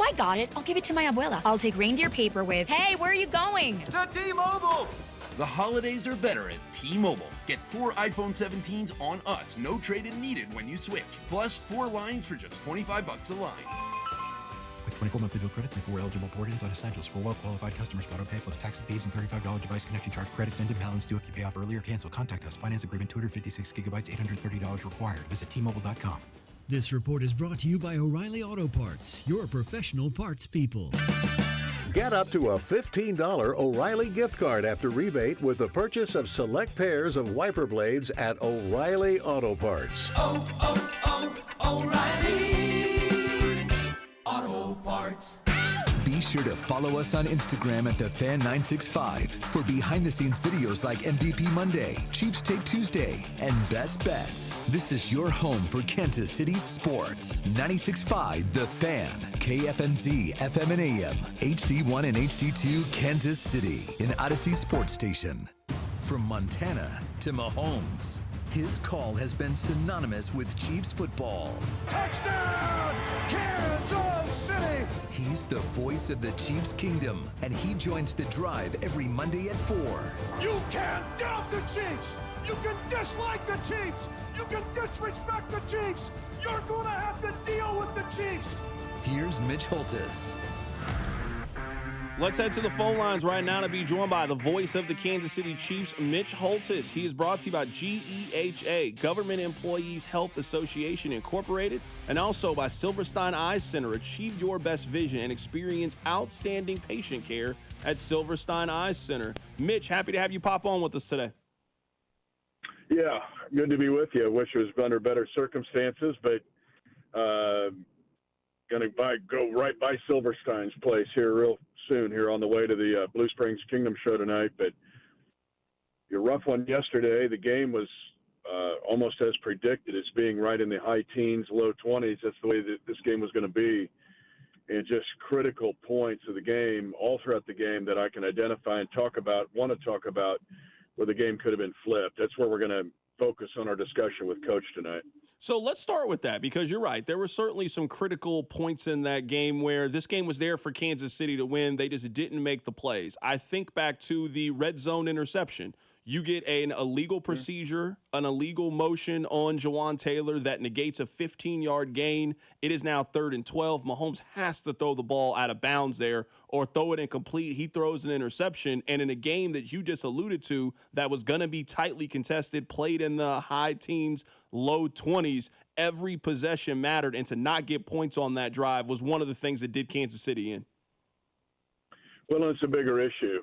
Oh, I got it. I'll give it to my abuela. I'll take reindeer paper with, hey, where are you going? To T-Mobile! The holidays are better at T-Mobile. Get 4 iPhone 17s on us, no trade-in needed when you switch. Plus 4 lines for just $25 a line. With 24 monthly bill credits and 4 eligible port-ins on Essentials for well-qualified customers. Auto-pay plus taxes, fees, and $35 device connection charge. Credits end in balance due if you pay off early or cancel. Contact us. Finance agreement 256 gigabytes, $830 required. Visit T-Mobile.com. This report is brought to you by O'Reilly Auto Parts, your professional parts people. Get up to a $15 O'Reilly gift card after rebate with the purchase of select pairs of wiper blades at O'Reilly Auto Parts. O'Reilly Auto Parts. Be sure to follow us on Instagram at TheFan965 for behind-the-scenes videos like MVP Monday, Chiefs Take Tuesday, and Best Bets. This is your home for Kansas City sports. 96.5 The Fan, KFNZ, FM and AM, HD1 and HD2, Kansas City, an Odyssey sports station. From Montana to Mahomes, his call has been synonymous with Chiefs football. Touchdown, Kansas City! He's the voice of the Chiefs kingdom, and he joins the drive every Monday at 4. You can't doubt the Chiefs! You can dislike the Chiefs! You can disrespect the Chiefs! You're gonna have to deal with the Chiefs! Here's Mitch Holthus. Let's head to the phone lines right now to be joined by the voice of the Kansas City Chiefs, Mitch Holthus. He is brought to you by GEHA, Government Employees Health Association Incorporated, and also by Silverstein Eye Center. Achieve your best vision and experience outstanding patient care at Silverstein Eye Center. Mitch, happy to have you pop on with us today. Yeah, good to be with you. I wish it was under better circumstances, but going to go right by Silverstein's place here real soon here on the way to the Blue Springs Kingdom show tonight. But your rough one yesterday, the game was almost as predicted as being right in the high teens, low 20s. That's the way that this game was going to be. And just critical points of the game all throughout the game that I can identify and want to talk about where the game could have been flipped. That's where we're going to focus on our discussion with Coach tonight. So let's start with that, because you're right. There were certainly some critical points in that game where this game was there for Kansas City to win. They just didn't make the plays. I think back to the red zone interception. You get an illegal procedure, an illegal motion on Jawan Taylor that negates a 15-yard gain. It is now 3rd and 12. Mahomes has to throw the ball out of bounds there or throw it incomplete. He throws an interception. And in a game that you just alluded to that was going to be tightly contested, played in the high teens, low 20s, every possession mattered. And to not get points on that drive was one of the things that did Kansas City in. Well, it's a bigger issue.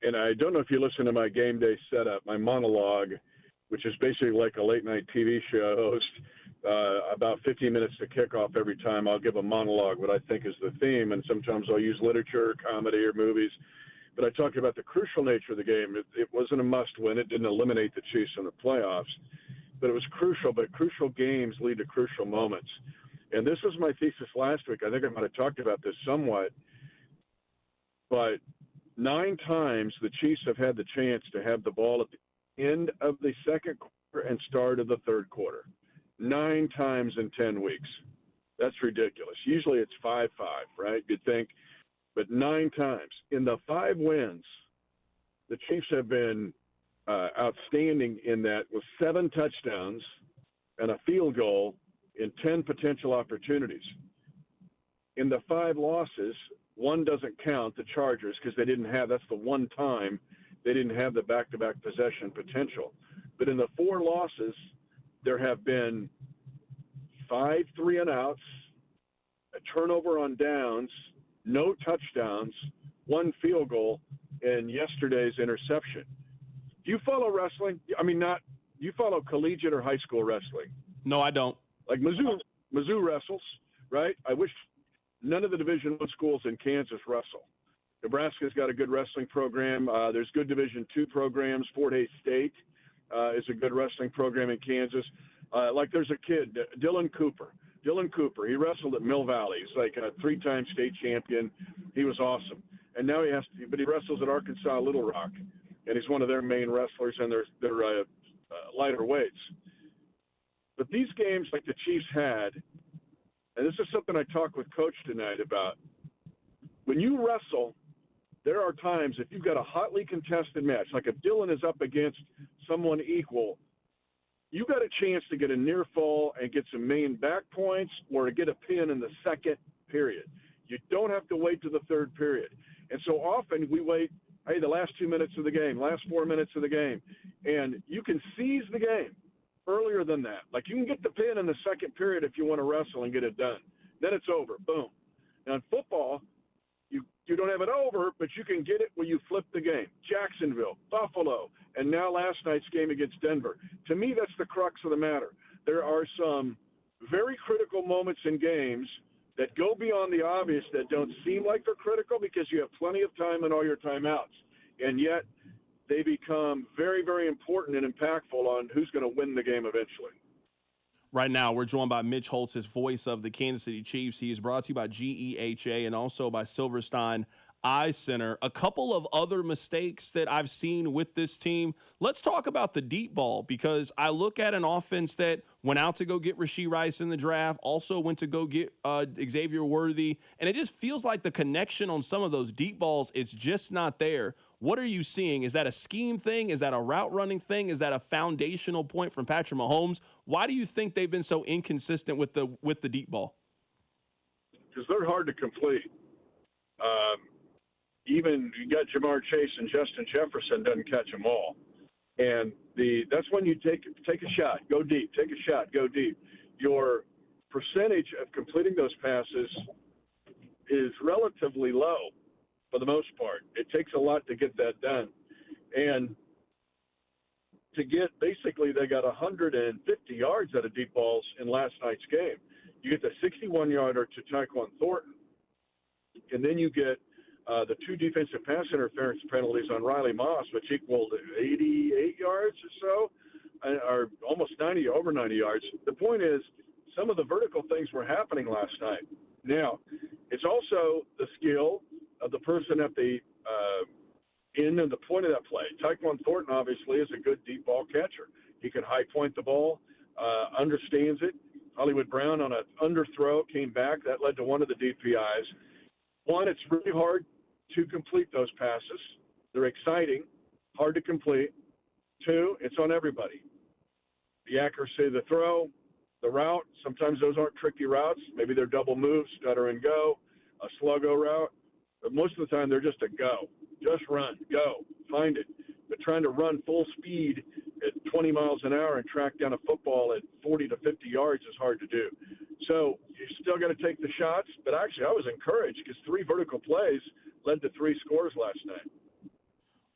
And I don't know if you listen to my game day setup, my monologue, which is basically like a late-night TV show host, about 15 minutes to kickoff every time. I'll give a monologue, what I think is the theme, and sometimes I'll use literature, comedy, or movies. But I talked about the crucial nature of the game. It wasn't a must-win. It didn't eliminate the Chiefs in the playoffs. But it was crucial. But crucial games lead to crucial moments. And this was my thesis last week. I think I might have talked about this somewhat. But 9 times the Chiefs have had the chance to have the ball at the end of the second quarter and start of the third quarter. 9 times in 10 weeks. That's ridiculous. Usually it's 5-5, right? You'd think. But 9 times. In the 5 wins, the Chiefs have been outstanding in that with 7 touchdowns and a field goal in 10 potential opportunities. In the 5 losses, 1 doesn't count, the Chargers, because that's the one time they didn't have the back-to-back possession potential. But in the 4 losses, there have been 5 3-and-outs, a turnover on downs, no touchdowns, 1 field goal, and yesterday's interception. Do you follow wrestling? I mean, do you follow collegiate or high school wrestling? No, I don't. Like Mizzou wrestles, right? I wish none of the Division I schools in Kansas wrestle. Nebraska's got a good wrestling program. There's good Division II programs. Fort Hays State is a good wrestling program in Kansas. Like there's a kid, Dylan Cooper. He wrestled at Mill Valley. He's like a 3-time state champion. He was awesome. And now he wrestles at Arkansas Little Rock, and he's one of their main wrestlers, and they're lighter weights. But these games like the Chiefs had, and and this is something I talked with Coach tonight about. When you wrestle, there are times if you've got a hotly contested match, like if Dylan is up against someone equal, you got a chance to get a near fall and get some main back points or to get a pin in the second period. You don't have to wait to the third period. And so often we wait, hey, the last 2 minutes of the game, last 4 minutes of the game, and you can seize the game earlier than that. Like you can get the pin in the second period if you want to wrestle and get it done. Then it's over. Boom. Now in football, you don't have it over, but you can get it when you flip the game. Jacksonville, Buffalo, and now last night's game against Denver. To me, that's the crux of the matter. There are some very critical moments in games that go beyond the obvious that don't seem like they're critical because you have plenty of time and all your timeouts. And yet they become very, very important and impactful on who's going to win the game eventually. Right now, we're joined by Mitch Holthus, voice of the Kansas City Chiefs. He is brought to you by GEHA and also by Silverstein Eye Center. A couple of other mistakes that I've seen with this team. Let's talk about the deep ball, because I look at an offense that went out to go get Rashee Rice in the draft, also went to go get Xavier Worthy, and it just feels like the connection on some of those deep balls, it's just not there. What are you seeing? Is that a scheme thing? Is that a route running thing? Is that a foundational point from Patrick Mahomes? Why do you think they've been so inconsistent with the deep ball? Because they're hard to complete. Even you got Jamar Chase and Justin Jefferson doesn't catch them all. And that's when you take a shot, go deep, take a shot, go deep. Your percentage of completing those passes is relatively low for the most part. It takes a lot to get that done. And to get, basically, they got 150 yards out of deep balls in last night's game. You get the 61-yarder to Tyquan Thornton, and then you get the 2 defensive pass interference penalties on Riley Moss, which equaled 88 yards or so, or almost 90, over 90 yards. The point is, some of the vertical things were happening last night. Now, it's also the skill of the person at the end and the point of that play. Tyquan Thornton, obviously, is a good deep ball catcher. He can high point the ball, understands it. Hollywood Brown on an underthrow came back. That led to one of the DPIs. One, it's really hard to complete those passes. They're exciting, hard to complete. 2, it's on everybody. The accuracy of the throw, the route, sometimes those aren't tricky routes. Maybe they're double moves, stutter and go, a sluggo route. But most of the time, they're just a go. Just run, go, find it. But trying to run full speed at 20 miles an hour and track down a football at 40 to 50 yards is hard to do. So you still got to take the shots. But actually, I was encouraged because 3 vertical plays led to 3 scores last night.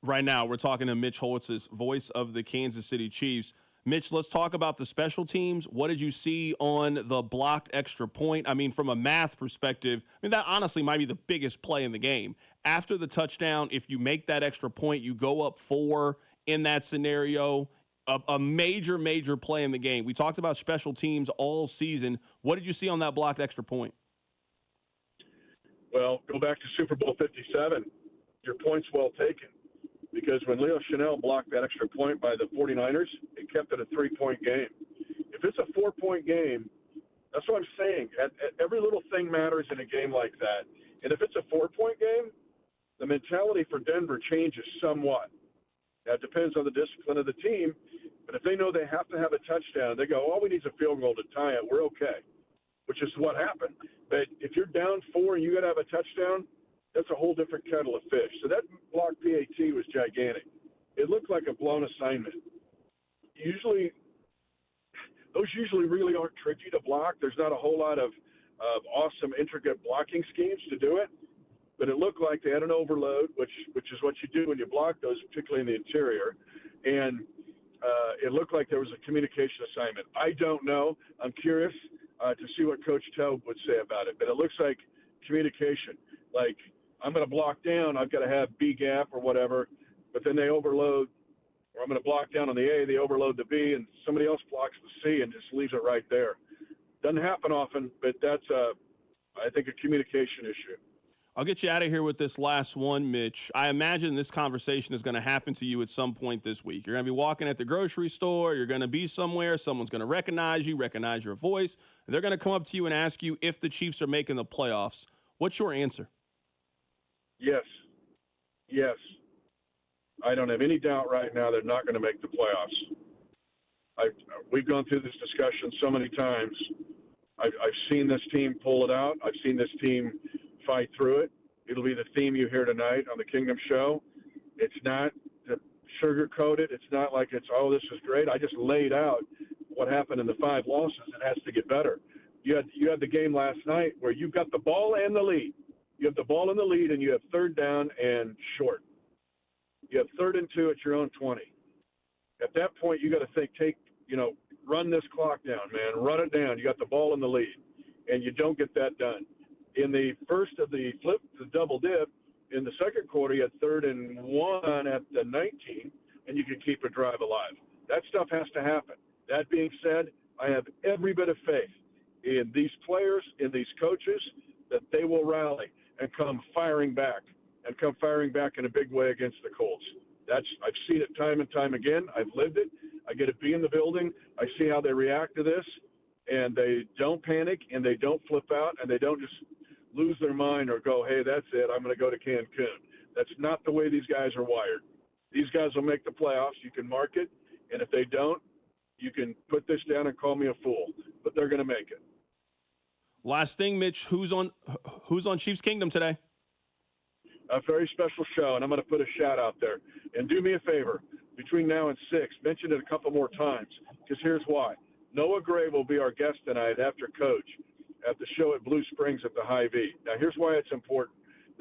Right now, we're talking to Mitch Holthus, voice of the Kansas City Chiefs. Mitch, let's talk about the special teams. What did you see on the blocked extra point? I mean, from a math perspective, that honestly might be the biggest play in the game. After the touchdown, if you make that extra point, you go up 4 in that scenario. A major, major play in the game. We talked about special teams all season. What did you see on that blocked extra point? Well, go back to Super Bowl 57. Your point's well taken. Because when Leo Chanel blocked that extra point by the 49ers, it kept it a 3-point game. If it's a 4-point game, that's what I'm saying. Every little thing matters in a game like that. And if it's a 4-point game, the mentality for Denver changes somewhat. That depends on the discipline of the team. But if they know they have to have a touchdown, they go, all we need is a field goal to tie it. We're okay, which is what happened. But if you're down 4 and you got to have a touchdown, that's a whole different kettle of fish. So that block PAT was gigantic. It looked like a blown assignment. Those usually really aren't tricky to block. There's not a whole lot of awesome, intricate blocking schemes to do it. But it looked like they had an overload, which is what you do when you block those, particularly in the interior. And it looked like there was a communication assignment. I don't know. I'm curious to see what Coach Taub would say about it. But it looks like communication. Like, I'm going to block down, I've got to have B gap or whatever, but then they overload, or I'm going to block down on the A, they overload the B, and somebody else blocks the C and just leaves it right there. Doesn't happen often, but that's, I think, a communication issue. I'll get you out of here with this last one, Mitch. I imagine this conversation is going to happen to you at some point this week. You're going to be walking at the grocery store. You're going to be somewhere. Someone's going to recognize you, recognize your voice. And they're going to come up to you and ask you if the Chiefs are making the playoffs. What's your answer? Yes. Yes. I don't have any doubt right now they're not going to make the playoffs. We've gone through this discussion so many times. I've seen this team pull it out. I've seen this team fight through it. It'll be the theme you hear tonight on the Kingdom Show. It's not to sugarcoat it. It's not like it's, oh, this is great. I just laid out what happened in the 5 losses. It has to get better. You had the game last night where you've got the ball and the lead. You have the ball and the lead, and you have 3rd down and short. You have 3rd and 2 at your own 20. At that point, you got to think, run this clock down, man. Run it down. You got the ball and the lead, and you don't get that done. In the first of the flip, the double dip, in the second quarter, you had 3rd and 1 at the 19, and you could keep a drive alive. That stuff has to happen. That being said, I have every bit of faith in these players, in these coaches, that they will rally and come firing back in a big way against the Colts. I've seen it time and time again. I've lived it. I get to be in the building. I see how they react to this, and they don't panic, and they don't flip out, and they don't just lose their mind or go, hey, that's it, I'm going to go to Cancun. That's not the way these guys are wired. These guys will make the playoffs. You can mark it, and if they don't, you can put this down and call me a fool, but they're going to make it. Last thing, Mitch, who's on Chiefs Kingdom today? A very special show, and I'm going to put a shout out there. And do me a favor, between now and 6, mention it a couple more times, because here's why. Noah Gray will be our guest tonight after Coach at the show at Blue Springs at the Hy-Vee. Now, here's why it's important.